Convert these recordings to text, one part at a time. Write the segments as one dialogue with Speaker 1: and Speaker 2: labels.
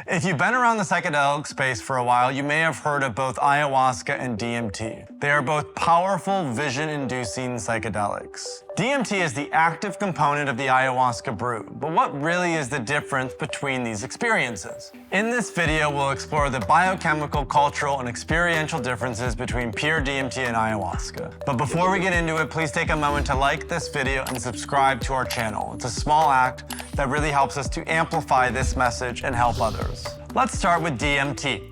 Speaker 1: If you've been around the psychedelic space for a while, you may have heard of both ayahuasca and DMT. They are both powerful, vision-inducing psychedelics. DMT is the active component of the ayahuasca brew, but what really is the difference between these experiences? In this video, we'll explore the biochemical, cultural, and experiential differences between pure DMT and ayahuasca. But before we get into it, please take a moment to like this video and subscribe to our channel. It's a small act that really helps us to amplify this message and help others. Let's start with DMT.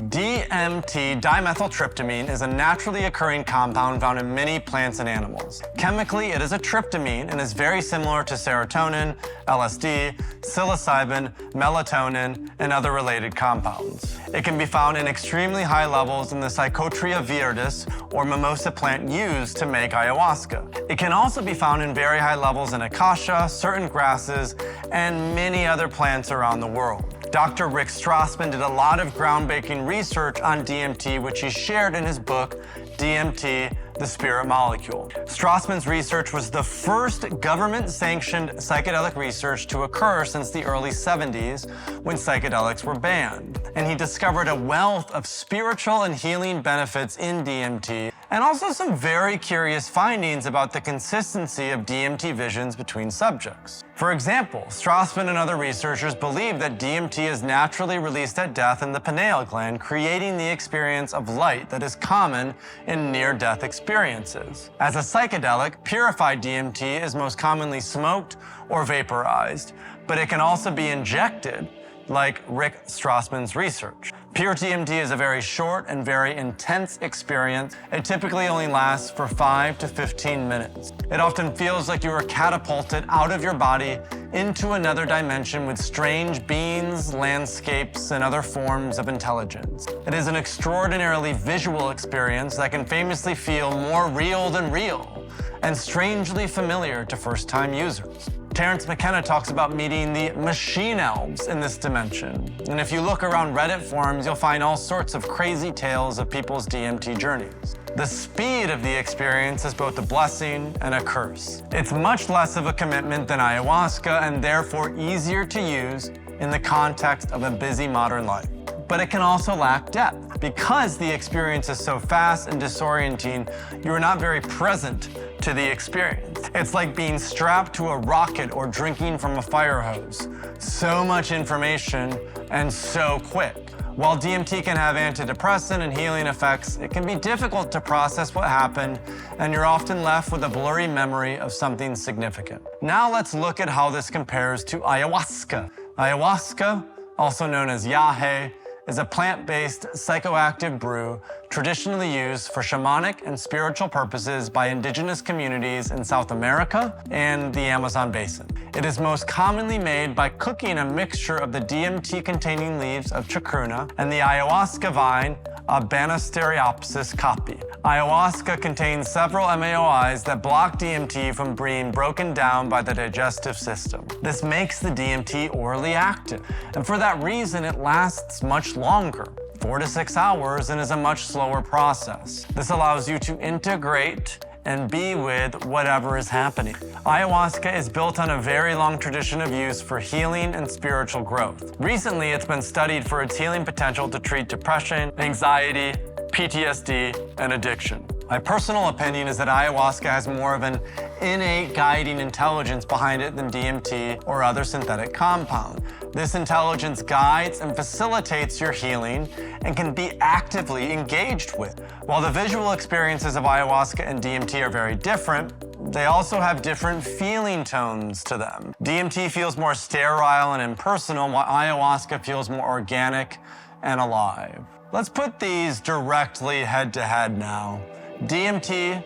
Speaker 1: DMT, dimethyltryptamine, is a naturally occurring compound found in many plants and animals. Chemically, it is a tryptamine and is very similar to serotonin, LSD, psilocybin, melatonin, and other related compounds. It can be found in extremely high levels in the Psychotria viridis, or mimosa plant used to make ayahuasca. It can also be found in very high levels in acacia, certain grasses, and many other plants around the world. Dr. Rick Strassman did a lot of groundbreaking research on DMT, which he shared in his book, DMT, The Spirit Molecule. Strassman's research was the first government-sanctioned psychedelic research to occur since the early 70s, when psychedelics were banned. And he discovered a wealth of spiritual and healing benefits in DMT, and also some very curious findings about the consistency of DMT visions between subjects. For example, Strassman and other researchers believe that DMT is naturally released at death in the pineal gland, creating the experience of light that is common in near-death experiences. As a psychedelic, purified DMT is most commonly smoked or vaporized, but it can also be injected, like Rick Strassman's research. Pure DMT is a very short and very intense experience. It typically only lasts for 5 to 15 minutes. It often feels like you are catapulted out of your body into another dimension with strange beings, landscapes, and other forms of intelligence. It is an extraordinarily visual experience that can famously feel more real than real, and strangely familiar to first-time users. Terence McKenna talks about meeting the machine elves in this dimension. And if you look around Reddit forums, you'll find all sorts of crazy tales of people's DMT journeys. The speed of the experience is both a blessing and a curse. It's much less of a commitment than ayahuasca, and therefore easier to use in the context of a busy modern life. But it can also lack depth. Because the experience is so fast and disorienting, you are not very present to the experience. It's like being strapped to a rocket or drinking from a fire hose. So much information and so quick. While DMT can have antidepressant and healing effects, it can be difficult to process what happened, and you're often left with a blurry memory of something significant. Now let's look at how this compares to ayahuasca. Ayahuasca, also known as yahe, is a plant-based psychoactive brew traditionally used for shamanic and spiritual purposes by indigenous communities in South America and the Amazon basin. It is most commonly made by cooking a mixture of the DMT-containing leaves of chacruna and the ayahuasca vine of Banisteriopsis caapi. Ayahuasca contains several MAOIs that block DMT from being broken down by the digestive system. This makes the DMT orally active, and for that reason, it lasts much longer, 4 to 6 hours, and is a much slower process. This allows you to integrate and be with whatever is happening. Ayahuasca is built on a very long tradition of use for healing and spiritual growth. Recently, it's been studied for its healing potential to treat depression, anxiety, PTSD, and addiction. My personal opinion is that ayahuasca has more of an innate guiding intelligence behind it than DMT or other synthetic compounds. This intelligence guides and facilitates your healing and can be actively engaged with. While the visual experiences of ayahuasca and DMT are very different, they also have different feeling tones to them. DMT feels more sterile and impersonal, while ayahuasca feels more organic and alive. Let's put these directly head-to-head now. DMT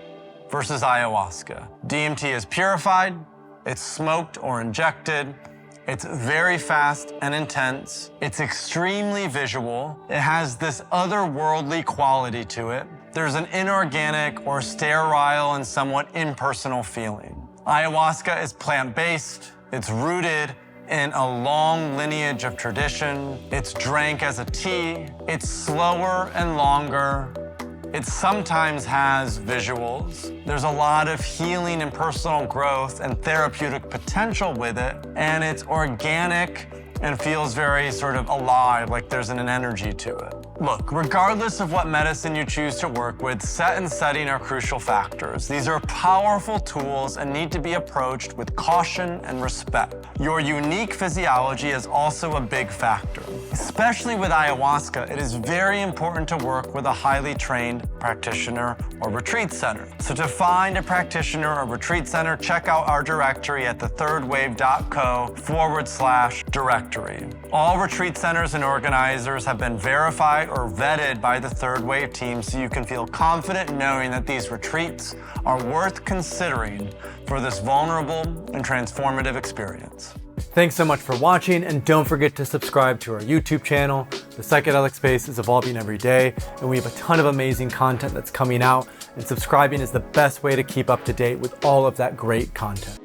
Speaker 1: versus ayahuasca. DMT is purified, it's smoked or injected, it's very fast and intense, it's extremely visual, it has this otherworldly quality to it. There's an inorganic or sterile and somewhat impersonal feeling. Ayahuasca is plant-based, it's rooted in a long lineage of tradition, it's drank as a tea, it's slower and longer, it sometimes has visuals. There's a lot of healing and personal growth and therapeutic potential with it, and it's organic and feels very sort of alive, like there's an energy to it. Look, regardless of what medicine you choose to work with, set and setting are crucial factors. These are powerful tools and need to be approached with caution and respect. Your unique physiology is also a big factor. Especially with ayahuasca, it is very important to work with a highly trained practitioner or retreat center. So to find a practitioner or retreat center, check out our directory at thethirdwave.co/directory. All retreat centers and organizers have been verified or vetted by the Third Wave team, so you can feel confident knowing that these retreats are worth considering for this vulnerable and transformative experience.
Speaker 2: Thanks so much for watching, and don't forget to subscribe to our YouTube channel. The psychedelic space is evolving every day, and we have a ton of amazing content that's coming out, and subscribing is the best way to keep up to date with all of that great content.